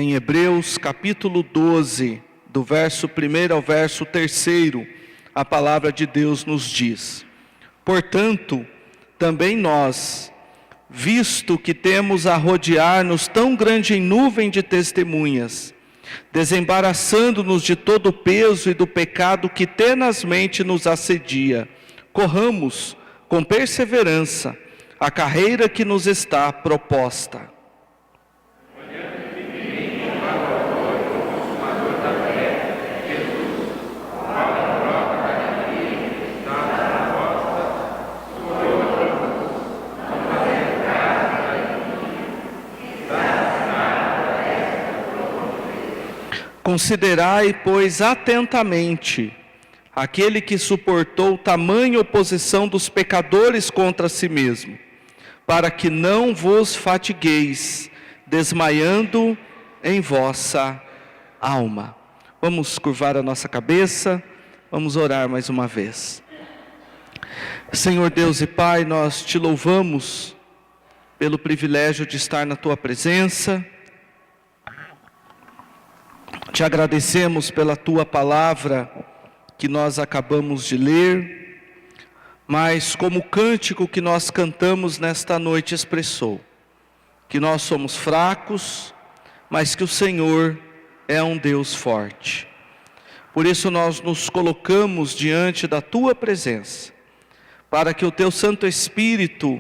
em Hebreus capítulo 12, do verso 1 ao verso 3, a palavra de Deus nos diz: portanto, também nós, visto que temos a rodear-nos tão grande nuvem de testemunhas, desembaraçando-nos de todo o peso e do pecado que tenazmente nos assedia, corramos com perseverança a carreira que nos está proposta. Considerai, pois, atentamente aquele que suportou tamanha oposição dos pecadores contra si mesmo, para que não vos fatigueis, desmaiando em vossa alma. Vamos curvar a nossa cabeça, vamos orar mais uma vez. Senhor Deus e Pai, nós te louvamos pelo privilégio de estar na tua presença. Te agradecemos pela tua palavra que nós acabamos de ler, mas como o cântico que nós cantamos nesta noite expressou, que nós somos fracos, mas que o Senhor é um Deus forte. Por isso nós nos colocamos diante da tua presença, para que o teu Santo Espírito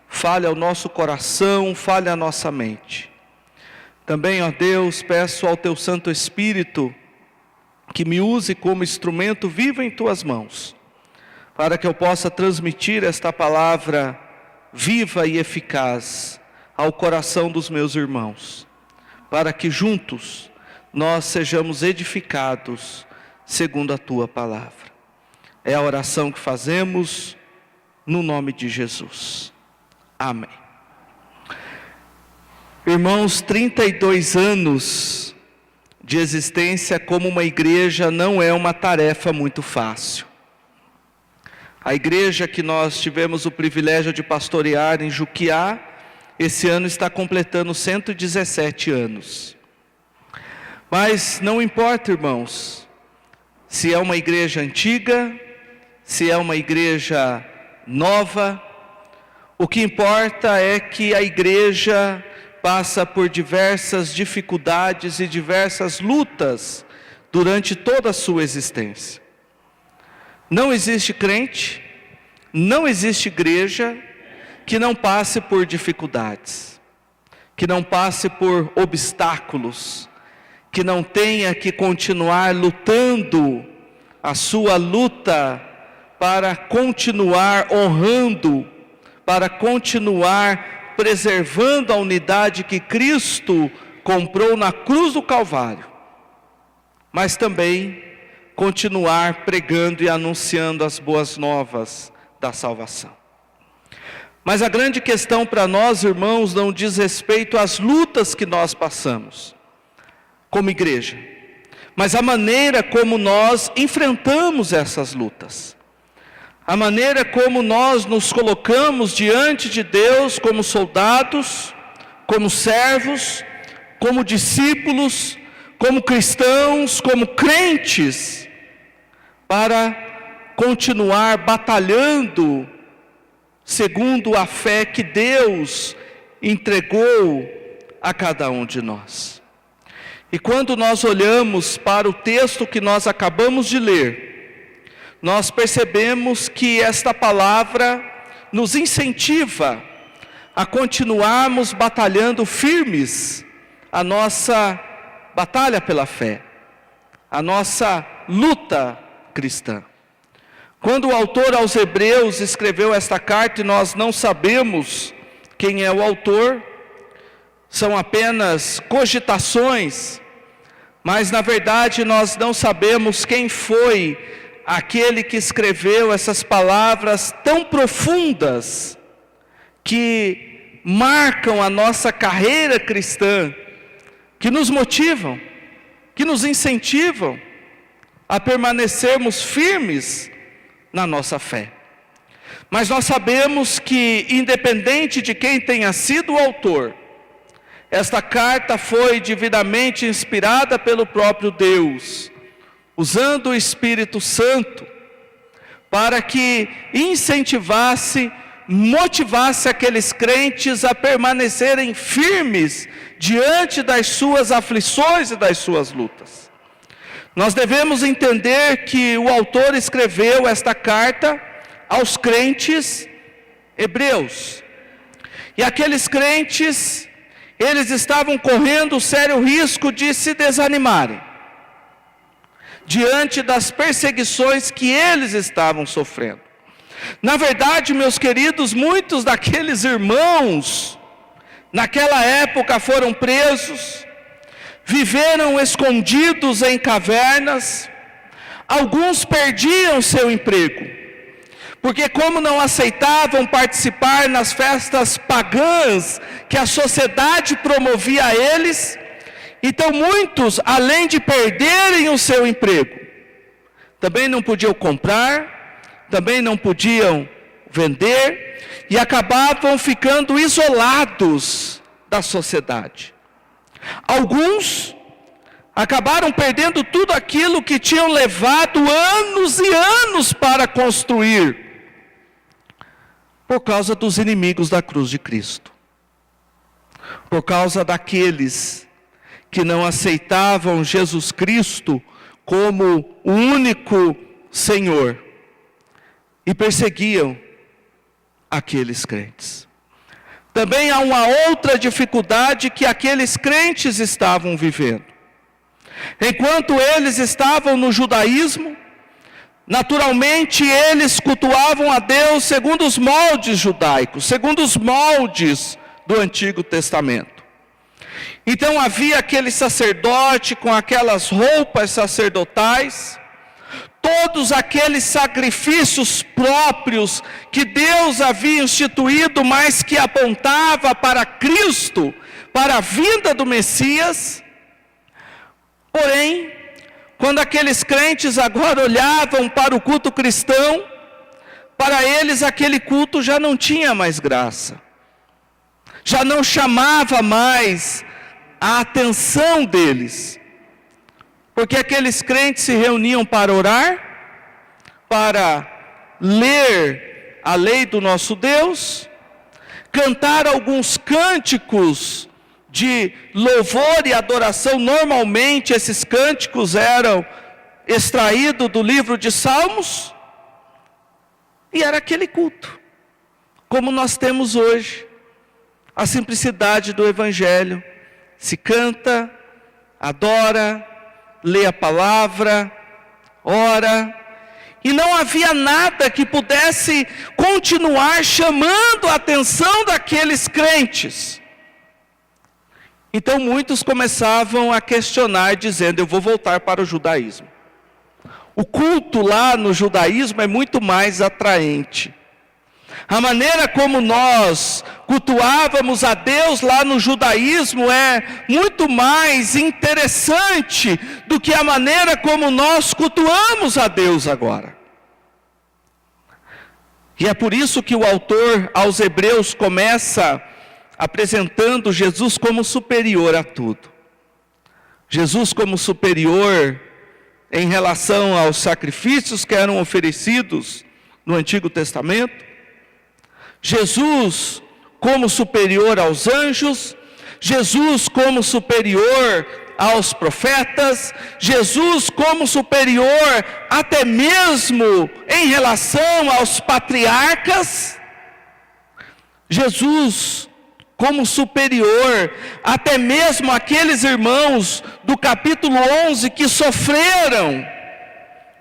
fale ao nosso coração, fale à nossa mente. Também, ó Deus, peço ao teu Santo Espírito que me use como instrumento vivo em tuas mãos, para que eu possa transmitir esta palavra viva e eficaz ao coração dos meus irmãos, para que juntos nós sejamos edificados segundo a tua palavra. É a oração que fazemos no nome de Jesus. Amém. Irmãos, 32 anos de existência como uma igreja não é uma tarefa muito fácil. A igreja que nós tivemos o privilégio de pastorear em Juquiá, esse ano está completando 117 anos. Mas não importa, irmãos, se é uma igreja antiga, se é uma igreja nova, o que importa é que a igreja passa por diversas dificuldades e diversas lutas durante toda a sua existência. Não existe crente, não existe igreja que não passe por dificuldades, que não passe por obstáculos, que não tenha que continuar lutando a sua luta para continuar honrando, para continuar preservando a unidade que Cristo comprou na cruz do Calvário, mas também continuar pregando e anunciando as boas novas da salvação. Mas a grande questão para nós, irmãos, não diz respeito às lutas que nós passamos como igreja, mas a maneira como nós enfrentamos essas lutas. A maneira como nós nos colocamos diante de Deus como soldados, como servos, como discípulos, como cristãos, como crentes, para continuar batalhando segundo a fé que Deus entregou a cada um de nós. E quando nós olhamos para o texto que nós acabamos de ler, nós percebemos que esta palavra nos incentiva a continuarmos batalhando firmes a nossa batalha pela fé, a nossa luta cristã. Quando o autor aos Hebreus escreveu esta carta, e nós não sabemos quem é o autor, são apenas cogitações, mas na verdade nós não sabemos quem foi aquele que escreveu essas palavras tão profundas, que marcam a nossa carreira cristã, que nos motivam, que nos incentivam a permanecermos firmes na nossa fé. Mas nós sabemos que, independente de quem tenha sido o autor, esta carta foi divinamente inspirada pelo próprio Deus, usando o Espírito Santo, para que incentivasse, motivasse aqueles crentes a permanecerem firmes diante das suas aflições e das suas lutas. Nós devemos entender que o autor escreveu esta carta aos crentes hebreus. E aqueles crentes, eles estavam correndo sério risco de se desanimarem diante das perseguições que eles estavam sofrendo. Na verdade, meus queridos, muitos daqueles irmãos, naquela época foram presos, viveram escondidos em cavernas, alguns perdiam seu emprego, porque como não aceitavam participar nas festas pagãs que a sociedade promovia a eles, então muitos, além de perderem o seu emprego, também não podiam comprar, também não podiam vender, e acabavam ficando isolados da sociedade. Alguns acabaram perdendo tudo aquilo que tinham levado anos e anos para construir, por causa dos inimigos da cruz de Cristo, por causa daqueles que não aceitavam Jesus Cristo como o único Senhor e perseguiam aqueles crentes. Também há uma outra dificuldade que aqueles crentes estavam vivendo. Enquanto eles estavam no judaísmo, naturalmente eles cultuavam a Deus segundo os moldes judaicos, segundo os moldes do Antigo Testamento. Então havia aquele sacerdote com aquelas roupas sacerdotais, todos aqueles sacrifícios próprios que Deus havia instituído, mas que apontava para Cristo, para a vinda do Messias. Porém, quando aqueles crentes agora olhavam para o culto cristão, para eles aquele culto já não tinha mais graça, já não chamava mais a atenção deles, porque aqueles crentes se reuniam para orar, para ler a lei do nosso Deus, cantar alguns cânticos de louvor e adoração. Normalmente esses cânticos eram extraídos do livro de Salmos, e era aquele culto, como nós temos hoje, a simplicidade do Evangelho. Se canta, adora, lê a palavra, ora, e não havia nada que pudesse continuar chamando a atenção daqueles crentes. Então muitos começavam a questionar, dizendo: eu vou voltar para o judaísmo. O culto lá no judaísmo é muito mais atraente. A maneira como nós cultuávamos a Deus lá no judaísmo é muito mais interessante do que a maneira como nós cultuamos a Deus agora. E é por isso que o autor aos Hebreus começa apresentando Jesus como superior a tudo. Jesus como superior em relação aos sacrifícios que eram oferecidos no Antigo Testamento. Jesus como superior aos anjos, Jesus como superior aos profetas, Jesus como superior até mesmo em relação aos patriarcas, Jesus como superior até mesmo aqueles irmãos do capítulo 11 que sofreram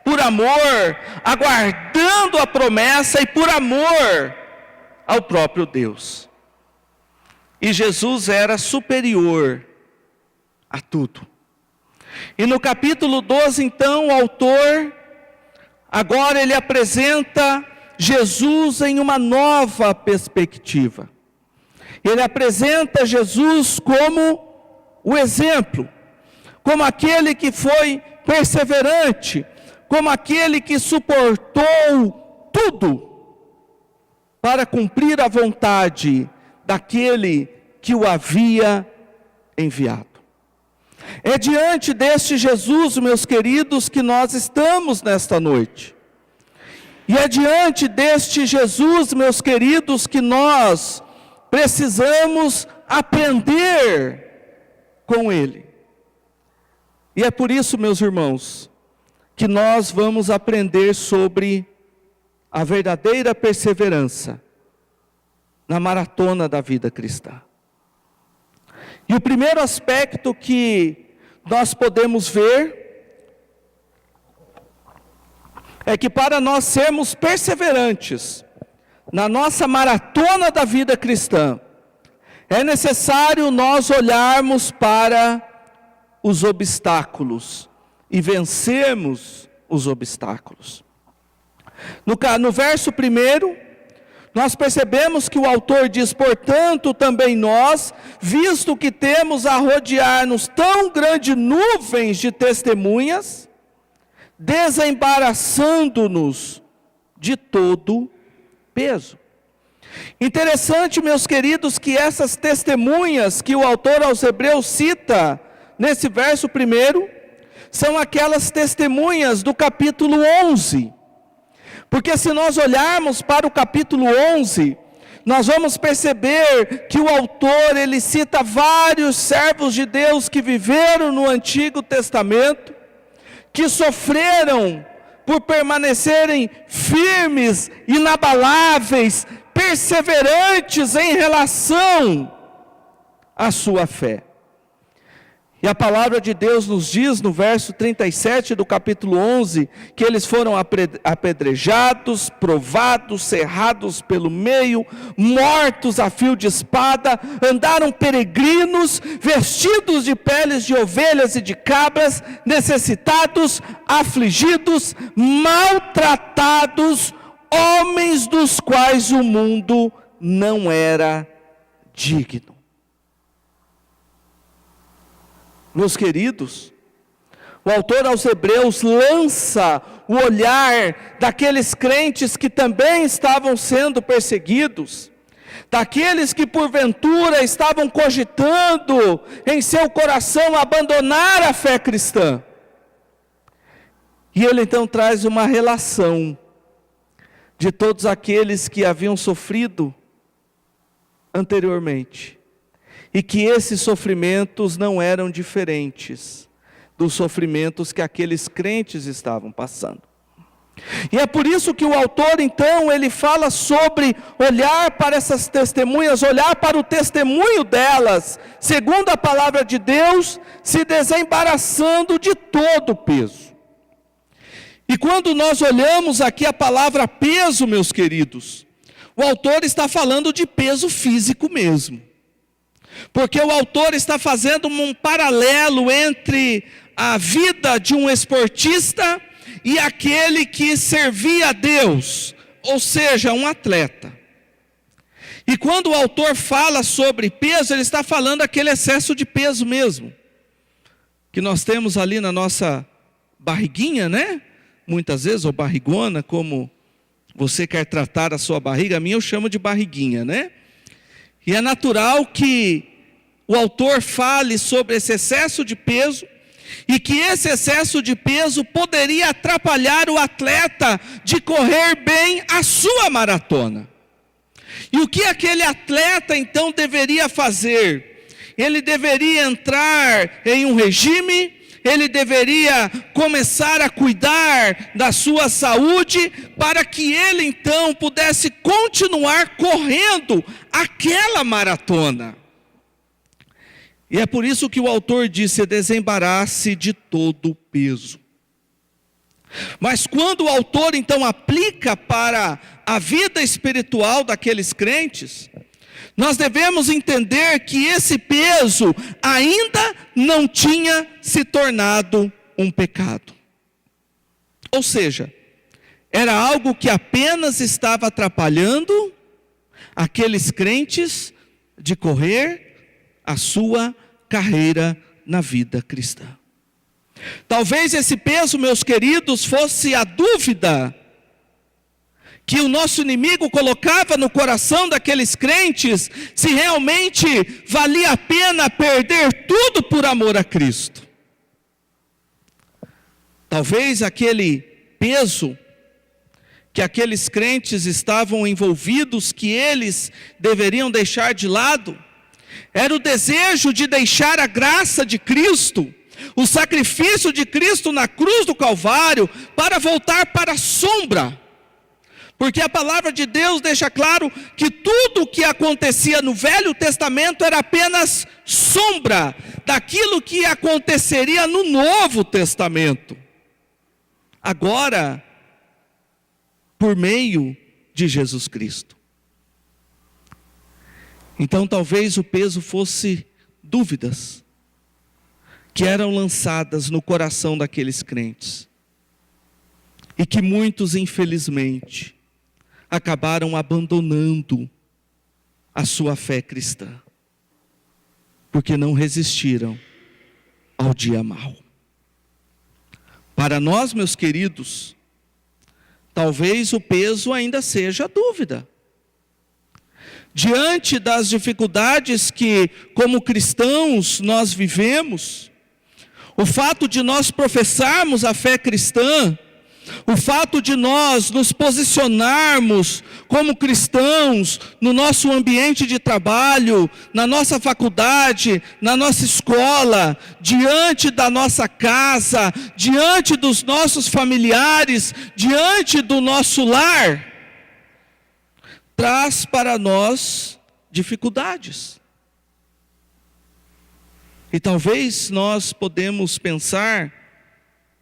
por amor, aguardando a promessa e por amor ao próprio Deus. E Jesus era superior a tudo. E no capítulo 12, então, o autor, agora ele apresenta Jesus em uma nova perspectiva. Ele apresenta Jesus como o exemplo, como aquele que foi perseverante, como aquele que suportou tudo para cumprir a vontade daquele que o havia enviado. É diante deste Jesus, meus queridos, que nós estamos nesta noite. E é diante deste Jesus, meus queridos, que nós precisamos aprender com Ele. E é por isso, meus irmãos, que nós vamos aprender sobre a verdadeira perseverança na maratona da vida cristã. E o primeiro aspecto que nós podemos ver é que para nós sermos perseverantes na nossa maratona da vida cristã, é necessário nós olharmos para os obstáculos e vencermos os obstáculos. No verso 1, nós percebemos que o autor diz: portanto, também nós, visto que temos a rodear-nos tão grande nuvens de testemunhas, desembaraçando-nos de todo peso. Interessante, meus queridos, que essas testemunhas que o autor aos Hebreus cita nesse verso 1, são aquelas testemunhas do capítulo 11. Porque se nós olharmos para o capítulo 11, nós vamos perceber que o autor, ele cita vários servos de Deus que viveram no Antigo Testamento, que sofreram por permanecerem firmes, inabaláveis, perseverantes em relação à sua fé. E a palavra de Deus nos diz no verso 37 do capítulo 11, que eles foram apedrejados, provados, cerrados pelo meio, mortos a fio de espada, andaram peregrinos, vestidos de peles de ovelhas e de cabras, necessitados, afligidos, maltratados, homens dos quais o mundo não era digno. Meus queridos, o autor aos Hebreus lança o olhar daqueles crentes que também estavam sendo perseguidos, daqueles que porventura estavam cogitando em seu coração abandonar a fé cristã. E ele então traz uma relação de todos aqueles que haviam sofrido anteriormente. E que esses sofrimentos não eram diferentes dos sofrimentos que aqueles crentes estavam passando. E é por isso que o autor, então, ele fala sobre olhar para essas testemunhas, olhar para o testemunho delas, segundo a palavra de Deus, se desembaraçando de todo o peso. E quando nós olhamos aqui a palavra peso, meus queridos, o autor está falando de peso físico mesmo. Porque o autor está fazendo um paralelo entre a vida de um esportista e aquele que servia a Deus, ou seja, um atleta. E quando o autor fala sobre peso, ele está falando aquele excesso de peso mesmo, que nós temos ali na nossa barriguinha, né? Muitas vezes, ou barrigona, como você quer tratar a sua barriga, a minha eu chamo de barriguinha, né? E é natural que o autor fale sobre esse excesso de peso, e que esse excesso de peso poderia atrapalhar o atleta de correr bem a sua maratona. E o que aquele atleta então deveria fazer? Ele deveria entrar em um regime, ele deveria começar a cuidar da sua saúde, para que ele então pudesse continuar correndo aquela maratona. E é por isso que o autor disse: desembarace de todo o peso. Mas quando o autor então aplica para a vida espiritual daqueles crentes, nós devemos entender que esse peso ainda não tinha se tornado um pecado. Ou seja, era algo que apenas estava atrapalhando aqueles crentes de correr a sua carreira na vida cristã. Talvez esse peso, meus queridos, fosse a dúvida que o nosso inimigo colocava no coração daqueles crentes, se realmente valia a pena perder tudo por amor a Cristo. Talvez aquele peso que aqueles crentes estavam envolvidos, que eles deveriam deixar de lado, era o desejo de deixar a graça de Cristo, o sacrifício de Cristo na cruz do Calvário, para voltar para a sombra. Porque a palavra de Deus deixa claro que tudo o que acontecia no Velho Testamento era apenas sombra daquilo que aconteceria no Novo Testamento. Agora, por meio de Jesus Cristo. Então talvez o peso fosse dúvidas que eram lançadas no coração daqueles crentes. E que muitos, infelizmente, acabaram abandonando a sua fé cristã, porque não resistiram ao dia mau. Para nós, meus queridos, talvez o peso ainda seja a dúvida. Diante das dificuldades que, como cristãos, nós vivemos, o fato de nós professarmos a fé cristã, o fato de nós nos posicionarmos como cristãos no nosso ambiente de trabalho, na nossa faculdade, na nossa escola, diante da nossa casa, diante dos nossos familiares, diante do nosso lar, traz para nós dificuldades. E talvez nós podemos pensar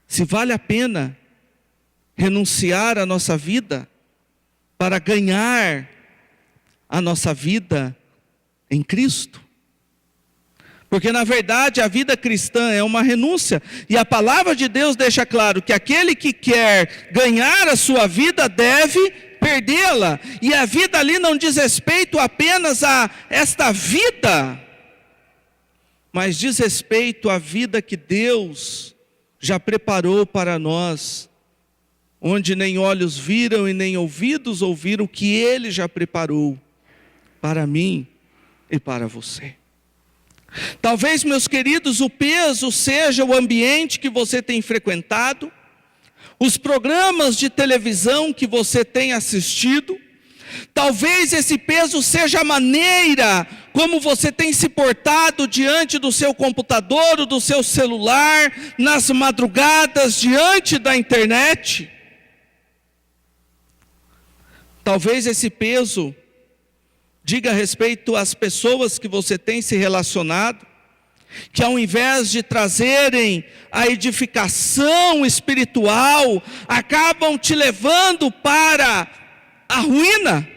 se vale a pena renunciar à nossa vida para ganhar a nossa vida em Cristo. Porque na verdade a vida cristã é uma renúncia, e a palavra de Deus deixa claro que aquele que quer ganhar a sua vida deve perdê-la. E a vida ali não diz respeito apenas a esta vida, mas diz respeito à vida que Deus já preparou para nós, onde nem olhos viram e nem ouvidos ouviram o que Ele já preparou para mim e para você. Talvez, meus queridos, o peso seja o ambiente que você tem frequentado, os programas de televisão que você tem assistido. Talvez esse peso seja a maneira como você tem se portado diante do seu computador ou do seu celular, nas madrugadas, diante da internet. Talvez esse peso diga respeito às pessoas que você tem se relacionado, que ao invés de trazerem a edificação espiritual, acabam te levando para a ruína.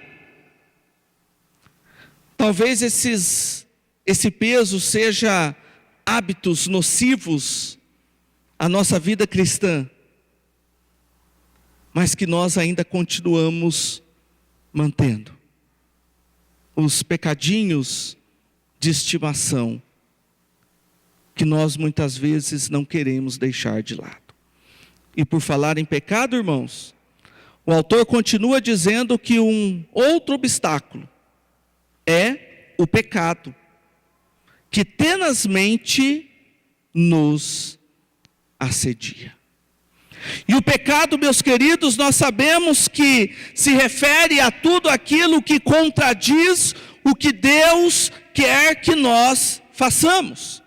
Talvez esse peso seja hábitos nocivos à nossa vida cristã, mas que nós ainda continuamos mantendo. Os pecadinhos de estimação, que nós muitas vezes não queremos deixar de lado. E por falar em pecado, irmãos, o autor continua dizendo que um outro obstáculo é o pecado, que tenazmente nos assedia. E o pecado, meus queridos, nós sabemos que se refere a tudo aquilo que contradiz o que Deus quer que nós façamos.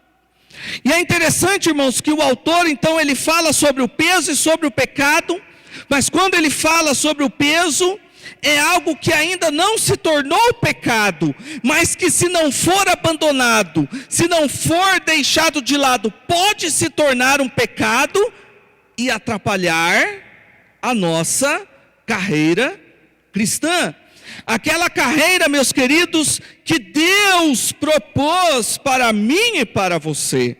E é interessante, irmãos, que o autor, então, ele fala sobre o peso e sobre o pecado, mas quando ele fala sobre o peso, é algo que ainda não se tornou pecado, mas que se não for abandonado, se não for deixado de lado, pode se tornar um pecado e atrapalhar a nossa carreira cristã. Aquela carreira, meus queridos, que Deus propôs para mim e para você.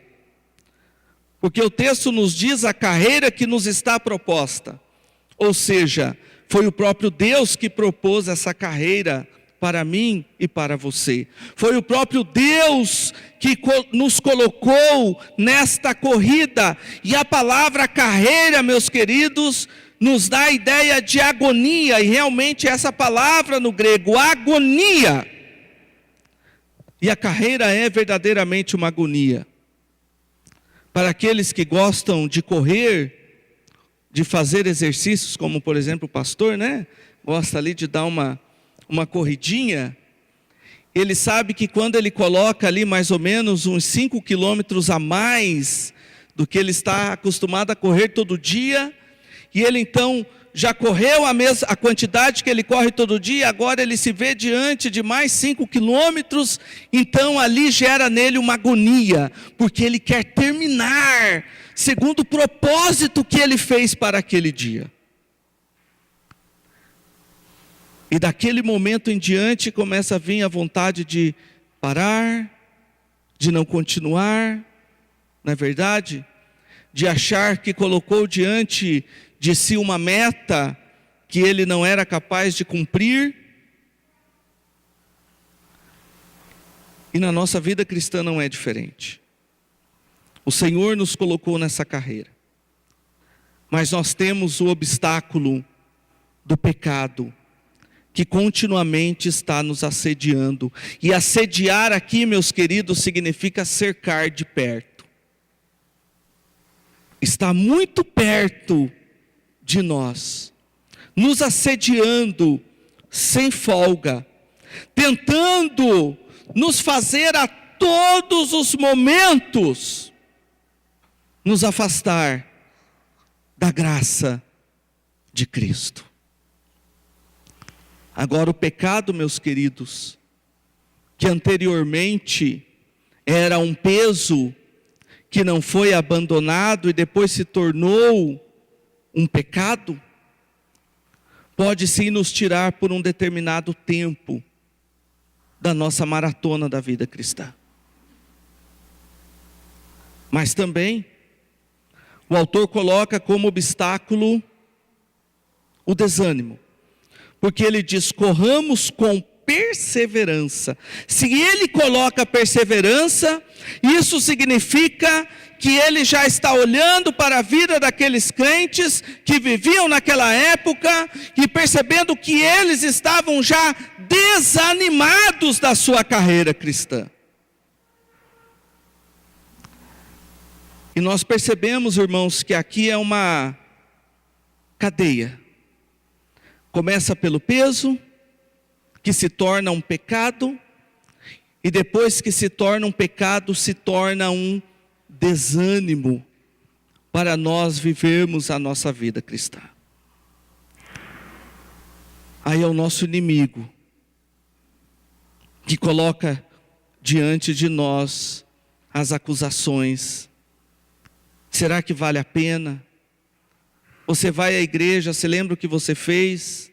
Porque o texto nos diz a carreira que nos está proposta. Ou seja, foi o próprio Deus que propôs essa carreira para mim e para você. Foi o próprio Deus que nos colocou nesta corrida. E a palavra carreira, meus queridos, nos dá a ideia de agonia, e realmente essa palavra no grego, agonia. E a carreira é verdadeiramente uma agonia. Para aqueles que gostam de correr, de fazer exercícios, como por exemplo o pastor, né? Gosta ali de dar uma corridinha. Ele sabe que quando ele coloca ali mais ou menos uns 5 quilômetros a mais do que ele está acostumado a correr todo dia, e ele então já correu a quantidade que ele corre todo dia, agora ele se vê diante de mais 5 quilômetros, então ali gera nele uma agonia, porque ele quer terminar, segundo o propósito que ele fez para aquele dia. E daquele momento em diante começa a vir a vontade de parar, de não continuar, não é verdade? De achar que colocou diante de si uma meta que ele não era capaz de cumprir. E na nossa vida cristã não é diferente. O Senhor nos colocou nessa carreira, mas nós temos o obstáculo do pecado, que continuamente está nos assediando. E assediar aqui, meus queridos, significa cercar de perto. Está muito perto de nós, nos assediando sem folga, tentando nos fazer a todos os momentos nos afastar da graça de Cristo. Agora o pecado, meus queridos, que anteriormente era um peso que não foi abandonado e depois se tornou um pecado, pode sim nos tirar por um determinado tempo da nossa maratona da vida cristã. Mas também o autor coloca como obstáculo o desânimo. Porque ele diz, corramos com perseverança. Se ele coloca perseverança, isso significa que ele já está olhando para a vida daqueles crentes que viviam naquela época e percebendo que eles estavam já desanimados da sua carreira cristã. E nós percebemos, irmãos, que aqui é uma cadeia. Começa pelo peso, que se torna um pecado, e depois que se torna um pecado, se torna um desânimo para nós vivermos a nossa vida cristã. Aí é o nosso inimigo, que coloca diante de nós as acusações. Será que vale a pena? Você vai à igreja, você lembra o que você fez?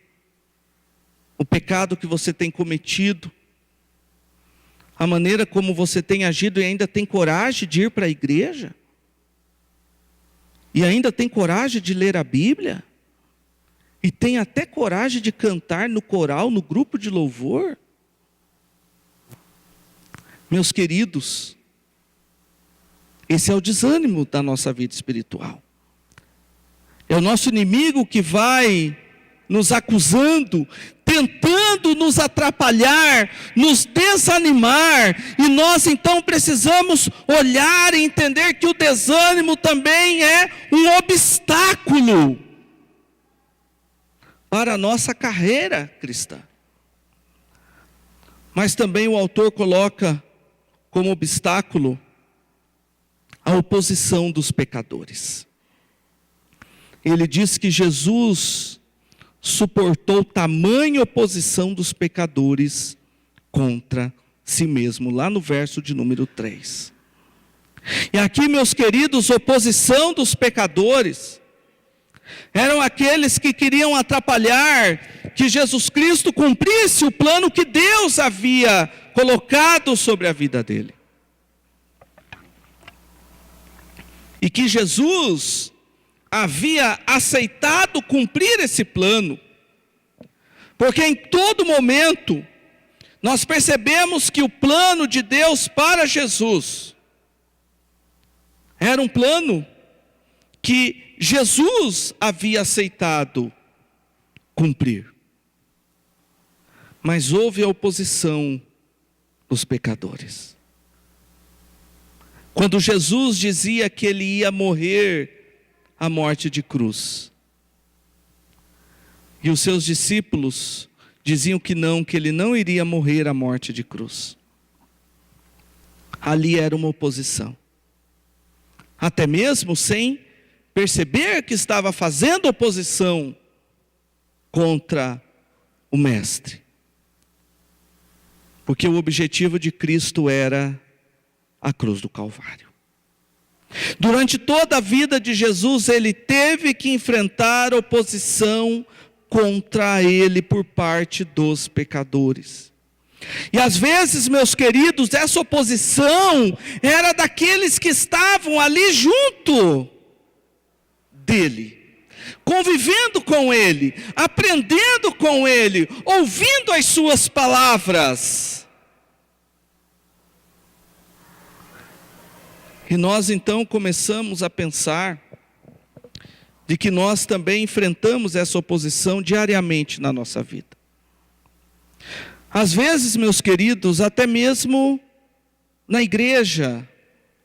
O pecado que você tem cometido? A maneira como você tem agido e ainda tem coragem de ir para a igreja? E ainda tem coragem de ler a Bíblia? E tem até coragem de cantar no coral, no grupo de louvor? Meus queridos, esse é o desânimo da nossa vida espiritual. É o nosso inimigo que vai nos acusando, tentando nos atrapalhar, nos desanimar. E nós então precisamos olhar e entender que o desânimo também é um obstáculo para a nossa carreira cristã. Mas também o autor coloca como obstáculo a oposição dos pecadores. Ele diz que Jesus suportou tamanha oposição dos pecadores contra si mesmo, lá no verso de número 3. E aqui, meus queridos, oposição dos pecadores eram aqueles que queriam atrapalhar que Jesus Cristo cumprisse o plano que Deus havia colocado sobre a vida dele. E que Jesus havia aceitado cumprir esse plano, porque em todo momento nós percebemos que o plano de Deus para Jesus era um plano que Jesus havia aceitado cumprir. Mas houve a oposição dos pecadores. Quando Jesus dizia que ele ia morrer a morte de cruz, e os seus discípulos diziam que ele não iria morrer a morte de cruz. Ali era uma oposição. Até mesmo sem perceber que estava fazendo oposição contra o Mestre. Porque o objetivo de Cristo era a cruz do Calvário. Durante toda a vida de Jesus, ele teve que enfrentar oposição contra ele por parte dos pecadores. E às vezes, meus queridos, essa oposição era daqueles que estavam ali junto dele, convivendo com ele, aprendendo com ele, ouvindo as suas palavras. E nós então começamos a pensar de que nós também enfrentamos essa oposição diariamente na nossa vida. Às vezes, meus queridos, até mesmo na igreja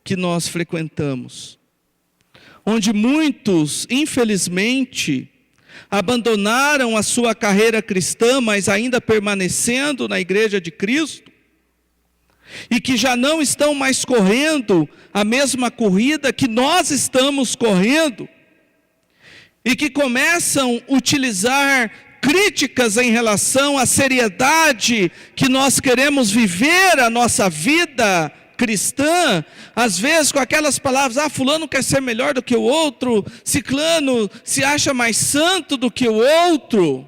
que nós frequentamos, onde muitos, infelizmente, abandonaram a sua carreira cristã, mas ainda permanecendo na igreja de Cristo, e que já não estão mais correndo a mesma corrida que nós estamos correndo, e que começam a utilizar críticas em relação à seriedade que nós queremos viver a nossa vida cristã, às vezes com aquelas palavras, fulano quer ser melhor do que o outro, ciclano se acha mais santo do que o outro.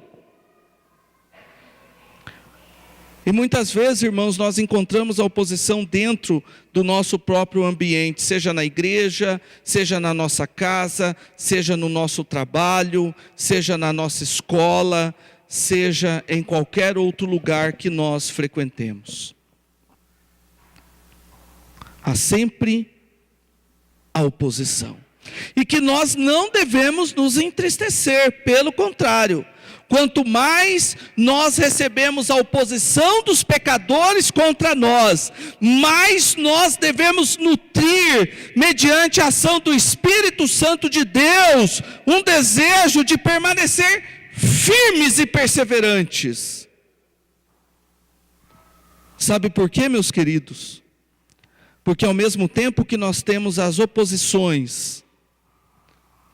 E muitas vezes, irmãos, nós encontramos a oposição dentro do nosso próprio ambiente, seja na igreja, seja na nossa casa, seja no nosso trabalho, seja na nossa escola, seja em qualquer outro lugar que nós frequentemos. Há sempre a oposição. E que nós não devemos nos entristecer, pelo contrário. Quanto mais nós recebemos a oposição dos pecadores contra nós, mais nós devemos nutrir, mediante a ação do Espírito Santo de Deus, um desejo de permanecer firmes e perseverantes. Sabe por quê, meus queridos? Porque ao mesmo tempo que nós temos as oposições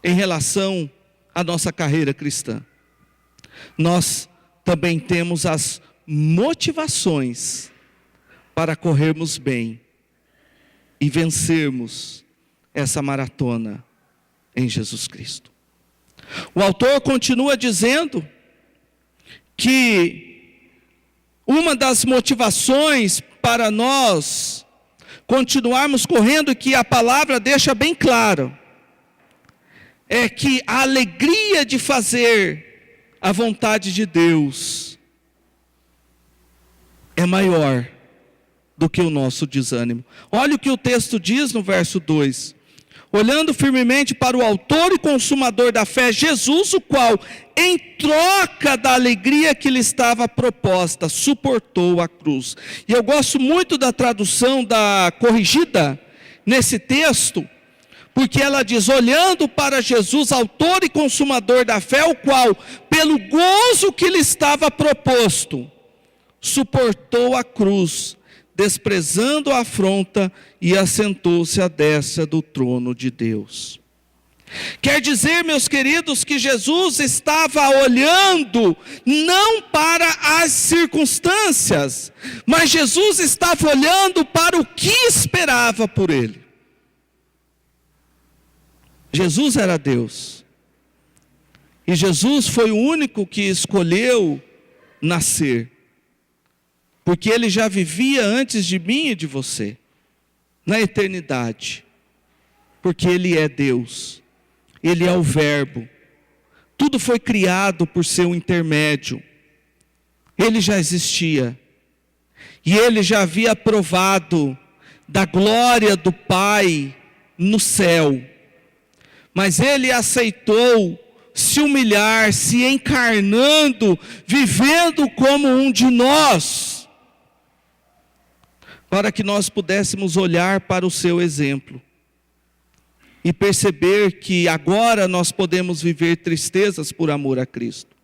em relação à nossa carreira cristã, nós também temos as motivações para corrermos bem e vencermos essa maratona em Jesus Cristo. O autor continua dizendo que uma das motivações para nós continuarmos correndo, que a palavra deixa bem claro, é que a alegria de fazer a vontade de Deus é maior do que o nosso desânimo. Olha o que o texto diz no verso 2. Olhando firmemente para o autor e consumador da fé, Jesus, o qual, em troca da alegria que lhe estava proposta, suportou a cruz. E eu gosto muito da tradução da corrigida nesse texto, porque ela diz, olhando para Jesus, autor e consumador da fé, o qual, pelo gozo que lhe estava proposto, suportou a cruz, desprezando a afronta, e assentou-se à destra do trono de Deus. Quer dizer, meus queridos, que Jesus estava olhando não para as circunstâncias, mas Jesus estava olhando para o que esperava por ele. Jesus era Deus, e Jesus foi o único que escolheu nascer, porque ele já vivia antes de mim e de você, na eternidade, porque ele é Deus, ele é o Verbo, tudo foi criado por seu intermédio, ele já existia, e ele já havia provado da glória do Pai no céu. mas Ele aceitou se humilhar, se encarnando, vivendo como um de nós, para que nós pudéssemos olhar para o seu exemplo e perceber que agora nós podemos viver tristezas por amor a Cristo,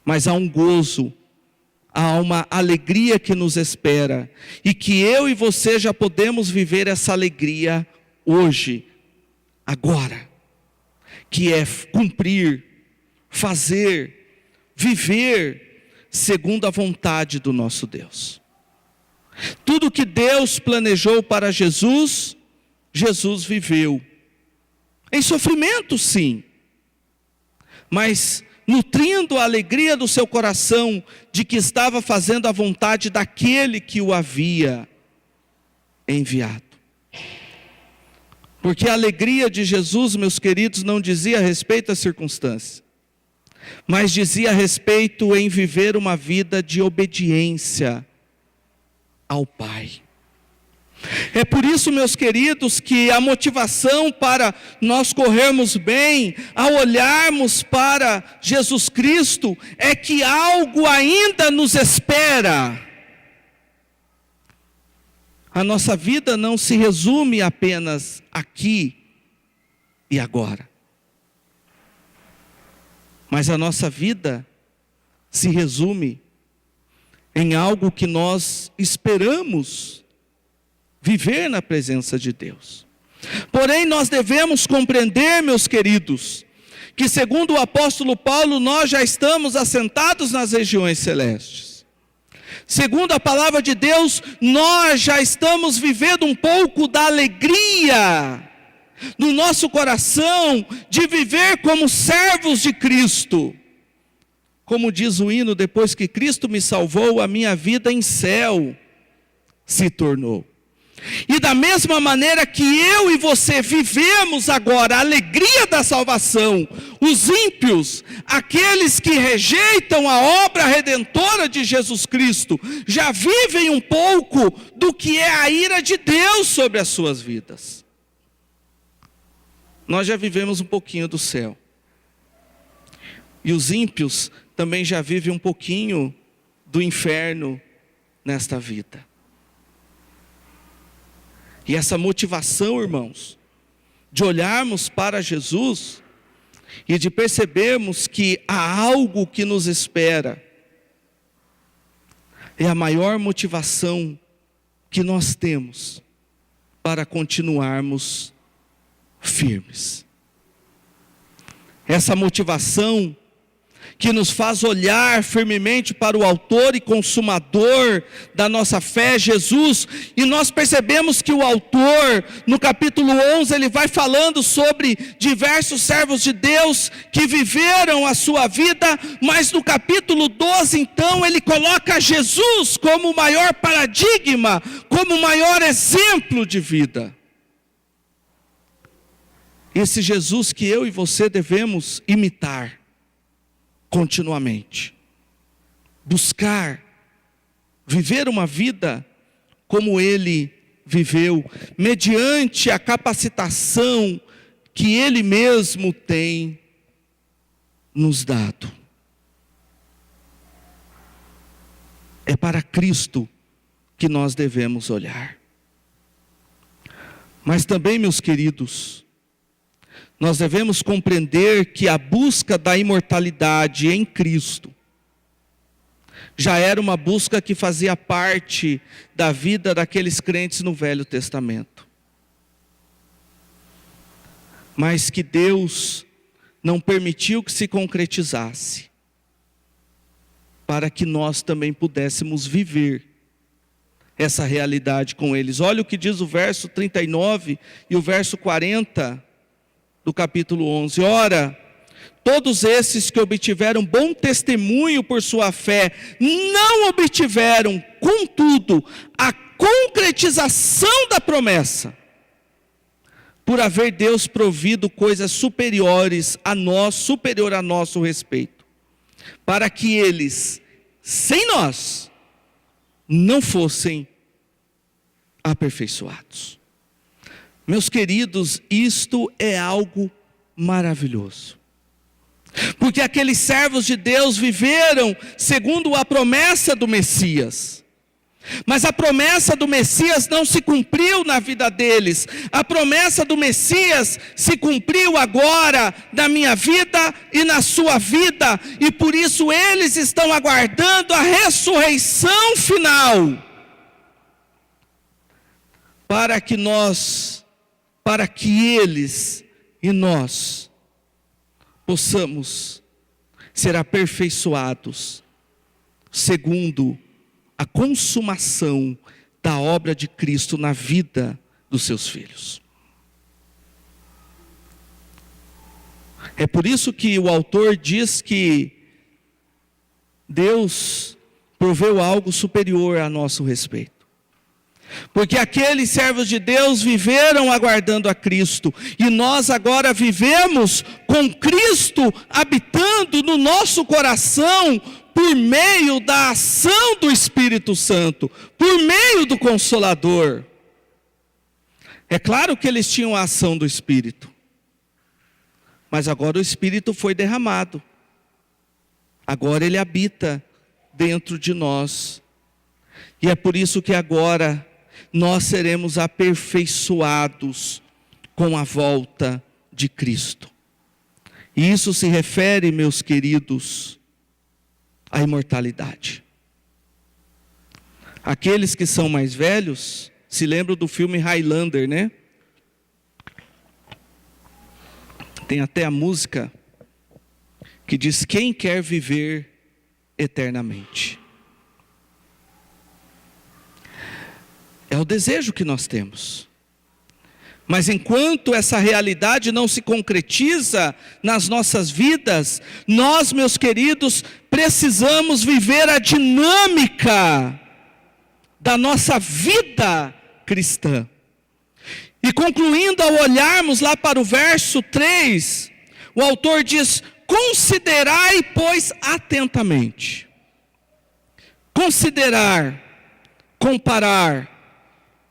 mas há um gozo, há uma alegria que nos espera, e que eu e você já podemos viver essa alegria hoje, agora, que é cumprir, fazer, viver segundo a vontade do nosso Deus. Tudo que Deus planejou para Jesus, Jesus viveu. Em sofrimento, sim, mas nutrindo a alegria do seu coração de que estava fazendo a vontade daquele que o havia enviado. Porque a alegria de Jesus, meus queridos, não dizia respeito às circunstâncias, mas dizia respeito em viver uma vida de obediência ao Pai. É por isso, meus queridos, que a motivação para nós corrermos bem, ao olharmos para Jesus Cristo, é que algo ainda nos espera. A nossa vida não se resume apenas aqui e agora, mas a nossa vida se resume em algo que nós esperamos viver na presença de Deus. Porém, nós devemos compreender, meus queridos, que segundo o apóstolo Paulo, nós já estamos assentados nas regiões celestes. Segundo a palavra de Deus, nós já estamos vivendo um pouco da alegria no nosso coração de viver como servos de Cristo. Como diz o hino, depois que Cristo me salvou, a minha vida em céu se tornou. E da mesma maneira que eu e você vivemos agora a alegria da salvação, os ímpios, aqueles que rejeitam a obra redentora de Jesus Cristo, já vivem um pouco do que é a ira de Deus sobre as suas vidas. Nós já vivemos um pouquinho do céu. E os ímpios também já vivem um pouquinho do inferno nesta vida. E essa motivação, irmãos, de olharmos para Jesus e de percebermos que há algo que nos espera, é a maior motivação que nós temos para continuarmos firmes. Essa motivação que nos faz olhar firmemente para o autor e consumador da nossa fé, Jesus, e nós percebemos que o autor, no capítulo 11, ele vai falando sobre diversos servos de Deus que viveram a sua vida, mas no capítulo 12, então, ele coloca Jesus como o maior paradigma, como o maior exemplo de vida. Esse Jesus que eu e você devemos imitar continuamente, buscar viver uma vida como ele viveu, mediante a capacitação que ele mesmo tem nos dado. É para Cristo que nós devemos olhar. Mas também, meus queridos, nós devemos compreender que a busca da imortalidade em Cristo já era uma busca que fazia parte da vida daqueles crentes no Velho Testamento. Mas que Deus não permitiu que se concretizasse, para que nós também pudéssemos viver essa realidade com eles. Olha o que diz o verso 39 e o verso 40 do capítulo 11. Ora, todos esses que obtiveram bom testemunho por sua fé, não obtiveram, contudo, a concretização da promessa, por haver Deus provido coisas superiores a nós, superior a nosso respeito, para que eles, sem nós, não fossem aperfeiçoados. Meus queridos, isto é algo maravilhoso. Porque aqueles servos de Deus viveram segundo a promessa do Messias. Mas a promessa do Messias não se cumpriu na vida deles. A promessa do Messias se cumpriu agora na minha vida e na sua vida. E por isso eles estão aguardando a ressurreição final. Para que eles e nós possamos ser aperfeiçoados segundo a consumação da obra de Cristo na vida dos seus filhos. É por isso que o autor diz que Deus proveu algo superior a nosso respeito. Porque aqueles servos de Deus viveram aguardando a Cristo, e nós agora vivemos com Cristo habitando no nosso coração, por meio da ação do Espírito Santo, por meio do Consolador. É claro que eles tinham a ação do Espírito, mas agora o Espírito foi derramado, agora ele habita dentro de nós, e é por isso que agora nós seremos aperfeiçoados com a volta de Cristo. E isso se refere, meus queridos, à imortalidade. Aqueles que são mais velhos se lembram do filme Highlander, né? Tem até a música que diz: quem quer viver eternamente? É o desejo que nós temos. Mas enquanto essa realidade não se concretiza nas nossas vidas, nós, meus queridos, precisamos viver a dinâmica da nossa vida cristã. E concluindo, ao olharmos lá para o verso 3, o autor diz: considerai, pois, atentamente. Considerar, comparar,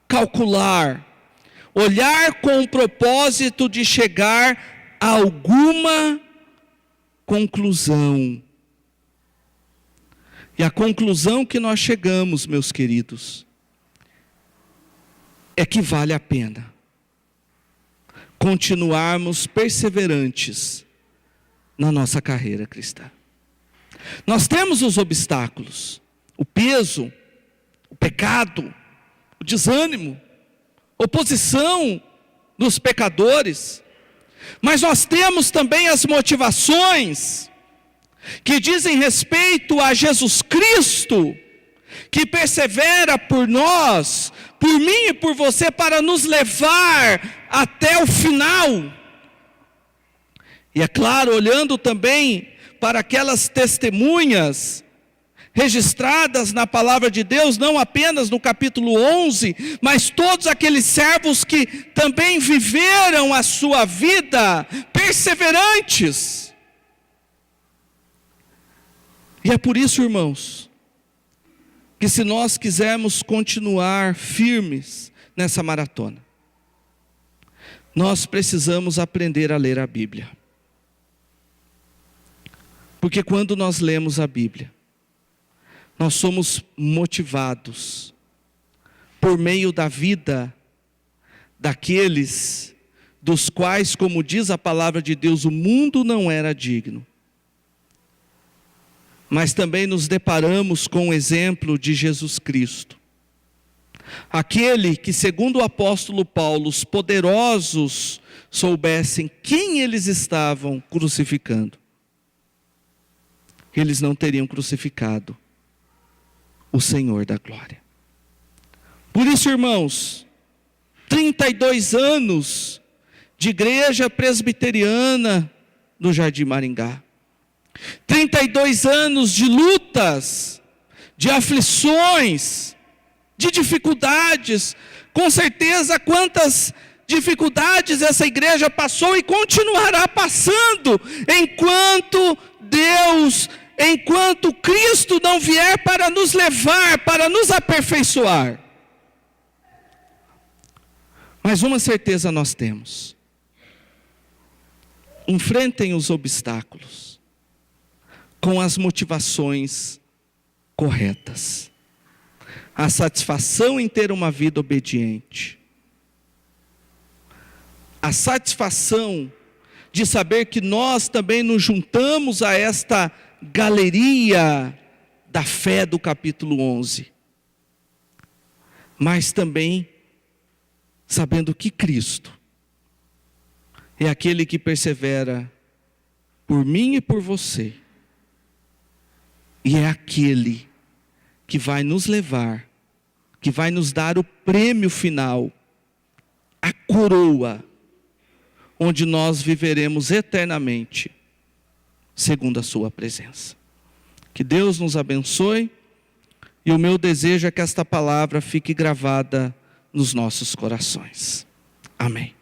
calcular, olhar com o propósito de chegar a alguma conclusão. E a conclusão que nós chegamos, meus queridos, é que vale a pena continuarmos perseverantes na nossa carreira cristã. Nós temos os obstáculos, o peso, o pecado, o desânimo, oposição dos pecadores, mas nós temos também as motivações que dizem respeito a Jesus Cristo, que persevera por nós, por mim e por você, para nos levar até o final. E é claro, olhando também para aquelas testemunhas registradas na palavra de Deus, não apenas no capítulo 11, mas todos aqueles servos que também viveram a sua vida perseverantes. E é por isso, irmãos, que se nós quisermos continuar firmes nessa maratona, nós precisamos aprender a ler a Bíblia. Porque quando nós lemos a Bíblia, nós somos motivados por meio da vida daqueles dos quais, como diz a palavra de Deus, o mundo não era digno. Mas também nos deparamos com o exemplo de Jesus Cristo. Aquele que, segundo o apóstolo Paulo, os poderosos soubessem quem eles estavam crucificando, eles não teriam crucificado o Senhor da glória. Por isso, irmãos, 32 anos de igreja presbiteriana no Jardim Maringá, 32 anos de lutas, de aflições, de dificuldades. Com certeza, quantas dificuldades essa igreja passou e continuará passando, enquanto Cristo não vier para nos levar, para nos aperfeiçoar. Mas uma certeza nós temos: Enfrentem os obstáculos com as motivações corretas. A satisfação em ter uma vida obediente. A satisfação de saber que nós também nos juntamos a esta galeria da fé do capítulo 11. Mas também sabendo que Cristo é aquele que persevera por mim e por você. E é aquele que vai nos levar, que vai nos dar o prêmio final, a coroa, onde nós viveremos eternamente, segundo a sua presença. Que Deus nos abençoe, e o meu desejo é que esta palavra fique gravada nos nossos corações. Amém.